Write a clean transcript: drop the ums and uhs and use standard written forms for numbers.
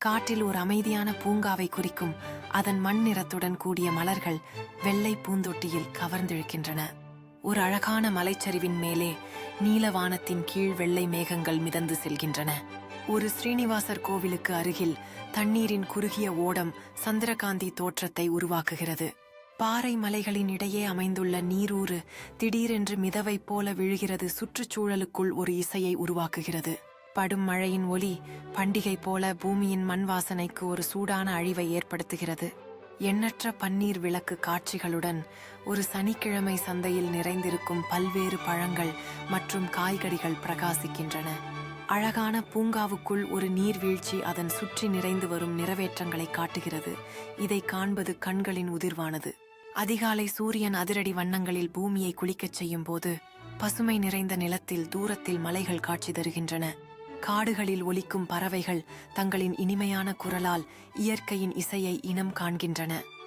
காற்றில் ஒரு அமைதியான பூங்காவை குறிக்கும் அதன் மண் நிறத்துடன் கூடிய மலர்கள் வெள்ளை பூந்தொட்டியில் கவர்ந்திழுக்கின்றன. ஒரு அழகான மலைச்சரிவின் மேலே நீலவானத்தின் கீழ் வெள்ளை மேகங்கள் மிதந்து செல்கின்றன. ஒரு ஸ்ரீனிவாசர் கோவிலுக்கு அருகில் தண்ணீரின் குறுகிய ஓடம் சந்திரகாந்தி தோற்றத்தை உருவாக்குகிறது. பாறை மலைகளின் இடையே அமைந்துள்ள நீரூறு திடீரென்று மிதவை போல விழுகிறது. சுற்றுச்சூழலுக்குள் ஒரு இசையை உருவாக்குகிறது. படும் மழையின் ஒலி பண்டிகை போல பூமியின் மண் வாசனைக்கு ஒரு சூடான அழிவை ஏற்படுத்துகிறது. எண்ணற்ற பன்னீர் விளக்கு காட்சிகளுடன் ஒரு சனிக்கிழமை சந்தையில் நிறைந்திருக்கும் பல்வேறு பழங்கள் மற்றும் காய்கறிகள் பிரகாசிக்கின்றன. அழகான பூங்காவுக்குள் ஒரு நீர்வீழ்ச்சி அதன் சுற்றி நிறைந்து வரும் நிறைவேற்றங்களை காட்டுகிறது. இதை காண்பது கண்களின் உதிர்வானது. அதிகாலை சூரியன் அதிரடி வண்ணங்களில் பூமியை குளிக்கச் செய்யும் போது பசுமை நிறைந்த நிலத்தில் தூரத்தில் மலைகள் காட்சி தருகின்றன. காடுகளில் ஒலிக்கும் பறவைகள் தங்களின் இனிமையான குரலால் இயற்கையின் இசையை இனம் காண்கின்றன.